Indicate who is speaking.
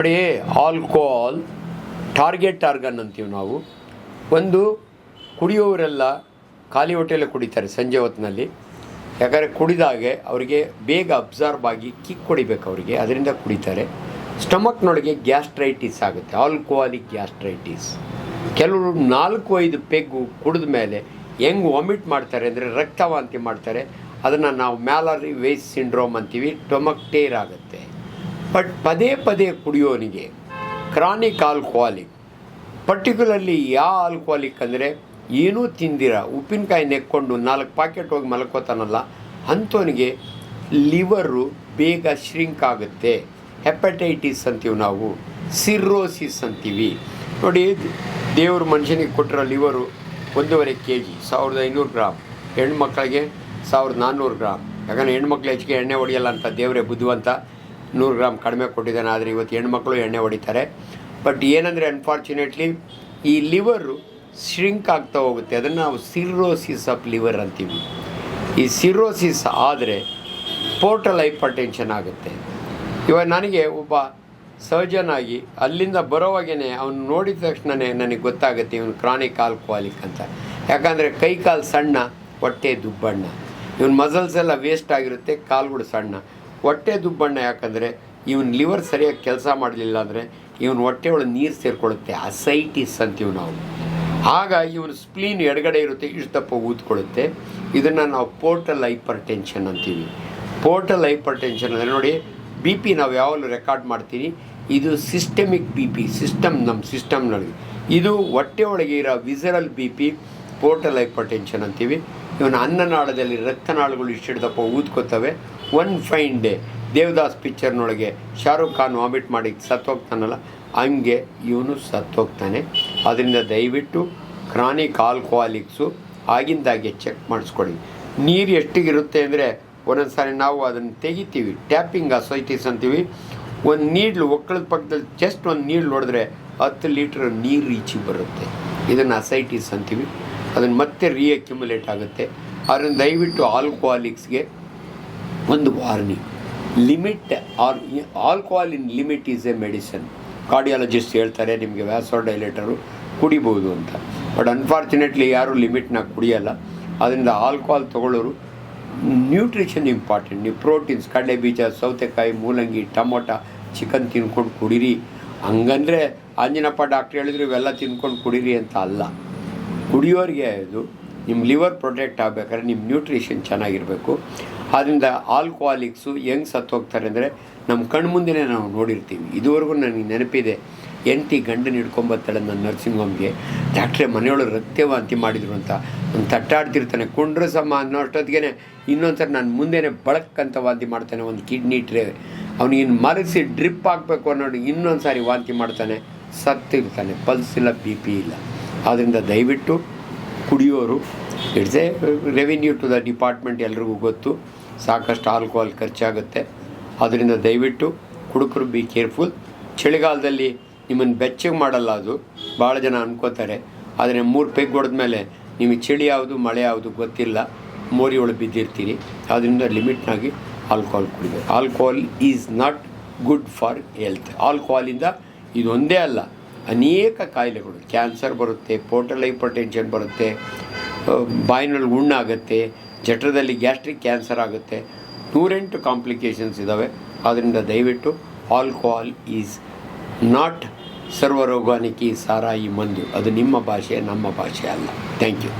Speaker 1: ನೋಡಿ, alcohol target organ ಅಂತೀವಿ ನಾವು. ಒಂದು ಕುಡಿಯೋರೆಲ್ಲ ಖಾಲಿ ಹೊಟ್ಟೆಯಲ್ಲೇ ಕುಡಿತಾರೆ ಸಂಜೆ ಹೊತ್ತಿನಲ್ಲಿ. ಯಾಕಂದರೆ ಕುಡಿದಾಗೆ ಅವರಿಗೆ ಬೇಗ ಅಬ್ಸಾರ್ಬ್ ಆಗಿ ಕಿಕ್ ಹೊಡಿಬೇಕು ಅವರಿಗೆ, ಅದರಿಂದ ಕುಡಿತಾರೆ. ಸ್ಟಮಕ್ನೊಳಗೆ ಗ್ಯಾಸ್ಟ್ರೈಟಿಸ್ ಆಗುತ್ತೆ, ಆಲ್ಕೋಹಾಲಿಕ್ ಗ್ಯಾಸ್ಟ್ರೈಟಿಸ್. ಕೆಲವರು 4-5 ಪೆಗ್ಗು ಕುಡಿದ ಮೇಲೆ ಹೆಂಗೆ ವಾಮಿಟ್ ಮಾಡ್ತಾರೆ ಅಂದರೆ ರಕ್ತವಾಂತಿ ಮಾಡ್ತಾರೆ. ಅದನ್ನು ನಾವು ಮ್ಯಾಲರಿ ವೇಸ್ ಸಿಂಡ್ರೋಮ್ ಅಂತೀವಿ. ಸ್ಟಮಕ್ ಟೇರ್ ಆಗುತ್ತೆ. ಬಟ್ ಪದೇ ಪದೇ ಕುಡಿಯೋನಿಗೆ ಕ್ರಾನಿಕ್ ಆಲ್ಕೋಹಾಲಿಕ್, ಪರ್ಟಿಕ್ಯುಲರ್ಲಿ ಯಾವ ಆಲ್ಕೋಹಾಲಿಕ್ ಅಂದರೆ ಏನೂ ತಿಂದಿರ ಉಪ್ಪಿನಕಾಯಿ ನೆಕ್ಕೊಂಡು 4 ಪಾಕೆಟ್ ಹೋಗಿ ಮಲ್ಕೋತಾನಲ್ಲ ಅಂಥವನಿಗೆ ಲಿವರು ಬೇಗ ಶ್ರಿಂಕ್ ಆಗುತ್ತೆ. ಹೆಪಟೈಟಿಸ್ ಅಂತೀವಿ ನಾವು, ಸಿರ್ರೋಸಿಸ್ ಅಂತೀವಿ. ನೋಡಿ, ದೇವರು ಮನುಷ್ಯನಿಗೆ ಕೊಟ್ಟಿರೋ ಲಿವರು 1.5 kg 1500 ಗ್ರಾಮ್, ಹೆಣ್ಮಕ್ಳಿಗೆ 1400 ಗ್ರಾಮ್. ಯಾಕಂದರೆ ಹೆಣ್ಮಕ್ಳು ಹೆಚ್ಚಿಗೆ ಎಣ್ಣೆ ಹೊಡೆಯಲ್ಲ ಅಂತ ದೇವರೇ ಬುದ್ಧಿವಂತ 100 ಗ್ರಾಮ್ ಕಡಿಮೆ ಕೊಟ್ಟಿದ್ದಾನೆ. ಆದರೆ ಇವತ್ತು ಹೆಣ್ಮಕ್ಳು ಎಣ್ಣೆ ಹೊಡಿತಾರೆ. ಬಟ್ ಏನಂದರೆ ಅನ್ಫಾರ್ಚುನೇಟ್ಲಿ ಈ ಲಿವರು ಶ್ರಿಂಕ್ ಆಗ್ತಾ ಹೋಗುತ್ತೆ. ಅದನ್ನು ನಾವು ಸಿರ್ರೋಸಿಸ್ ಆಫ್ ಲಿವರ್ ಅಂತೀವಿ. ಈ ಸಿರ್ರೋಸಿಸ್ ಆದರೆ ಪೋರ್ಟಲ್ ಹೈಪರ್ ಟೆನ್ಷನ್ ಆಗುತ್ತೆ. ಇವಾಗ ನನಗೆ ಒಬ್ಬ ಸರ್ಜನ್ ಆಗಿ ಅಲ್ಲಿಂದ ಬರೋವಾಗೇ ಅವನು ನೋಡಿದ ತಕ್ಷಣವೇ ನನಗೆ ಗೊತ್ತಾಗುತ್ತೆ ಇವನು ಕ್ರಾನಿಕ್ ಆಲ್ಕೋಹಾಲಿಕ್ ಅಂತ. ಯಾಕಂದರೆ ಕೈ ಕಾಲು ಸಣ್ಣ, ಹೊಟ್ಟೆ ದುಬ್ಬಣ್ಣ. ಇವನು ಮಸಲ್ಸ್ ಎಲ್ಲ ವೇಸ್ಟ್ ಆಗಿರುತ್ತೆ, ಕಾಲುಗಳು ಸಣ್ಣ, ಹೊಟ್ಟೆ ದುಬ್ಬಣ್ಣ. ಯಾಕಂದರೆ ಇವನು ಲಿವರ್ ಸರಿಯಾಗಿ ಕೆಲಸ ಮಾಡಲಿಲ್ಲ ಅಂದರೆ ಇವನು ಹೊಟ್ಟೆ ಒಳಗೆ ನೀರು ಸೇರಿಕೊಳ್ಳುತ್ತೆ, ಅಸೈಟಿಸ್ ಅಂತೀವಿ ನಾವು. ಆಗ ಇವನು ಸ್ಪ್ಲೀನ್ ಎಡಗಡೆ ಇರುತ್ತೆ, ಇಷ್ಟು ದಪ್ಪ ಊದ್ಕೊಳ್ಳುತ್ತೆ. ಇದನ್ನು ನಾವು ಪೋರ್ಟಲ್ ಹೈಪರ್ ಟೆನ್ಷನ್ ಅಂತೀವಿ. ಪೋರ್ಟಲ್ ಹೈಪರ್ ಟೆನ್ಷನ್ ಅಂದರೆ ನೋಡಿ, ಬಿ ಪಿ ನಾವು ಯಾವಾಗಲೂ ರೆಕಾರ್ಡ್ ಮಾಡ್ತೀವಿ. ಇದು ಸಿಸ್ಟಮಿಕ್ ಬಿ ಪಿ, ನಮ್ಮ ಸಿಸ್ಟಮ್ನೊಳಗೆ. ಇದು ಹೊಟ್ಟೆ ಒಳಗೆ ಇರೋ visceral B P, portal hypertension ಅಂತೀವಿ. ಇವನ ಅನ್ನನಾಳದಲ್ಲಿ ರಕ್ತನಾಳಗಳು ಇಷ್ಟಿಡ್ದಪ್ಪ ಊದ್ಕೋತವೆ. ಒನ್ ಫೈನ್ ಡೇ ದೇವದಾಸ್ ಪಿಕ್ಚರ್ನೊಳಗೆ ಶಾರುಖ್ ಖಾನ್ ವಾಮಿಟ್ ಮಾಡಿ ಸತ್ತೋಗ್ತಾನಲ್ಲ, ಹಂಗೆ ಇವನು ಸತ್ತೋಗ್ತಾನೆ. ಅದರಿಂದ ದಯವಿಟ್ಟು ಕ್ರಾನಿಕ್ ಆಲ್ಕೋಹಾಲಿಕ್ಸು ಆಗಿಂದಾಗೆ ಚೆಕ್ ಮಾಡಿಸ್ಕೊಳ್ಳಿ. ನೀರು ಎಷ್ಟಿಗಿರುತ್ತೆ ಅಂದರೆ ಒಂದೊಂದು ಸಾರಿ ನಾವು ಅದನ್ನು ತೆಗಿತೀವಿ, ಟ್ಯಾಪಿಂಗ್ ಅಸೈಟಿಸ್ ಅಂತೀವಿ. ಒಂದು ನೀಡ್ಲು ಒಕ್ಕಳದ ಪಕ್ಕದಲ್ಲಿ ಜಸ್ಟ್ ಒಂದು ನೀಡ್ಲು ಹೊಡೆದ್ರೆ 10 ಲೀಟ್ರ್ ನೀರು ಈಚೆಗೆ ಬರುತ್ತೆ. ಇದನ್ನು ಅಸೈಟಿಸ್ ಅಂತೀವಿ. ಅದನ್ನು ಮತ್ತೆ ರೀಅಕ್ಯುಮುಲೇಟ್ ಆಗುತ್ತೆ. ಅದನ್ನು ದಯವಿಟ್ಟು ಆಲ್ಕೋಹಾಲಿಕ್ಸ್ಗೆ ಒಂದು warning, limit alcohol in limit is A medicine. Cardiologist ಹೇಳ್ತಾರೆ ನಿಮಗೆ ವ್ಯಾಸೋಡೈಲೇಟರು ಕುಡಿಬೋದು ಅಂತ. ಬಟ್ ಅನ್ಫಾರ್ಚುನೇಟ್ಲಿ ಯಾರೂ ಲಿಮಿಟ್ನಾಗ ಕುಡಿಯೋಲ್ಲ. ಅದರಿಂದ ಆಲ್ಕೋಹಾಲ್ ತೊಗೊಳ್ಳೋರು ನ್ಯೂಟ್ರಿಷನ್ ಇಂಪಾರ್ಟೆಂಟ್. ನೀವು ಪ್ರೋಟೀನ್ಸ್, ಕಡಲೆ ಬೀಜ, ಸೌತೆಕಾಯಿ, ಮೂಲಂಗಿ, ಟೊಮೊಟೊ, ಚಿಕನ್ ತಿನ್ಕೊಂಡು ಕುಡೀರಿ. ಹಂಗಂದರೆ ಆಂಜನಪ್ಪ ಡಾಕ್ಟ್ರ್ ಹೇಳಿದ್ರು ಇವೆಲ್ಲ ತಿನ್ಕೊಂಡು ಕುಡೀರಿ ಅಂತ ಅಲ್ಲ. ಕುಡಿಯೋರಿಗೆ ಅದು ನಿಮ್ಮ ಲಿವರ್ ಪ್ರೊಟೆಕ್ಟ್ ಆಗಬೇಕಾದ್ರೆ ನಿಮ್ಮ ನ್ಯೂಟ್ರಿಷನ್ ಚೆನ್ನಾಗಿರಬೇಕು. ಆದ್ದರಿಂದ ಆಲ್ಕೋಹಾಲಿಕ್ಸು ಹೆಂಗೆ ಸತ್ತೋಗ್ತಾರೆ ಅಂದರೆ ನಮ್ಮ ಕಣ್ಣು ಮುಂದೆನೇ ನಾವು ನೋಡಿರ್ತೀವಿ. ಇದುವರೆಗೂ ನನಗೆ ನೆನಪಿದೆ, ಹೆಂಡತಿ ಗಂಡನ ಹಿಡ್ಕೊಂಬರ್ತಾಳೆ ನನ್ನ ನರ್ಸಿಂಗ್ ಹೋಮ್ಗೆ. ಡಾಕ್ಟ್ರೇ ಮನೆಯೊಳಗೆ ರಕ್ತವಾಂತಿ ಮಾಡಿದರು ಅಂತ ಒಂದು ತಟ್ಟಾಡ್ತಿರ್ತಾನೆ. ಕುಂಡ್ರ ಸಮ ಅನ್ನೋ ಅಷ್ಟೊತ್ತಿಗೆ ಇನ್ನೊಂದ್ಸರಿ ನಾನು ಮುಂದೆನೇ ಬಳಕ್ಕಂತ ವಾಂತಿ ಮಾಡ್ತಾನೆ. ಒಂದು ಕಿಡ್ನಿ ಇಟ್ಟರೆ ಅವನಿಗಿನ್ನು ಮರೆಸಿ ಡ್ರಿಪ್ ಹಾಕಬೇಕು ಅನ್ನೋದು ಇನ್ನೊಂದು ಸಾರಿ ವಾಂತಿ ಮಾಡ್ತಾನೆ, ಸತ್ತಿರ್ತಾನೆ. ಪಲ್ಸ್ ಇಲ್ಲ, ಬಿ ಪಿ ಇಲ್ಲ. ಆದ್ದರಿಂದ ದಯವಿಟ್ಟು ಕುಡಿಯೋರು, it's a revenue to the department, ಎಲ್ರಿಗೂ ಗೊತ್ತು ಸಾಕಷ್ಟು ಆಲ್ಕೋಹಾಲ್ ಖರ್ಚಾಗುತ್ತೆ. ಅದರಿಂದ ದಯವಿಟ್ಟು ಕುಡುಕರು ಬಿ ಕೇರ್ಫುಲ್. ಚಳಿಗಾಲದಲ್ಲಿ ನಿಮ್ಮನ್ನು ಬೆಚ್ಚಗೆ ಮಾಡಲ್ಲ, ಅದು ಭಾಳ ಜನ ಅನ್ಕೋತಾರೆ. ಆದರೆ 3 ಪೆಗ್ ಹೊಡೆದ ಮೇಲೆ ನಿಮಗೆ ಚಳಿ ಯಾವುದು ಮಳೆ ಯಾವುದು ಗೊತ್ತಿಲ್ಲ, ಮೋರಿ ಒಳಗೆ ಬಿದ್ದಿರ್ತೀರಿ. ಆದ್ದರಿಂದ ಲಿಮಿಟ್ನಾಗಿ ಆಲ್ಕೋಹಾಲ್ ಕುಡಿಬೇಕು. Alcohol is not good for health. ಆಲ್ಕೋಹಾಲಿಂದ ಇದೊಂದೇ ಅಲ್ಲ, ಅನೇಕ ಕಾಯಿಲೆಗಳು, ಕ್ಯಾನ್ಸರ್ ಬರುತ್ತೆ, ಪೋರ್ಟಲ್ ಹೈಪರ್ ಟೆನ್ಷನ್ ಬರುತ್ತೆ, ಬಾಯಿನಲ್ಲಿ ಹುಣ್ಣಾಗುತ್ತೆ, ಜಠರದಲ್ಲಿ ಗ್ಯಾಸ್ಟ್ರಿಕ್ ಕ್ಯಾನ್ಸರ್ ಆಗುತ್ತೆ, 108 ಕಾಂಪ್ಲಿಕೇಶನ್ಸ್ ಇದ್ದಾವೆ. ಆದ್ದರಿಂದ ದಯವಿಟ್ಟು ಆಲ್ಕೋಹಾಲ್ ಈಸ್ ನಾಟ್ ಸರ್ವರೋಗಾನಿಕಿ ಸಾರಾಯಿ ಮಂದು. ಅದು ನಿಮ್ಮ ಭಾಷೆ, ನಮ್ಮ ಭಾಷೆ ಅಲ್ಲ. Thank you.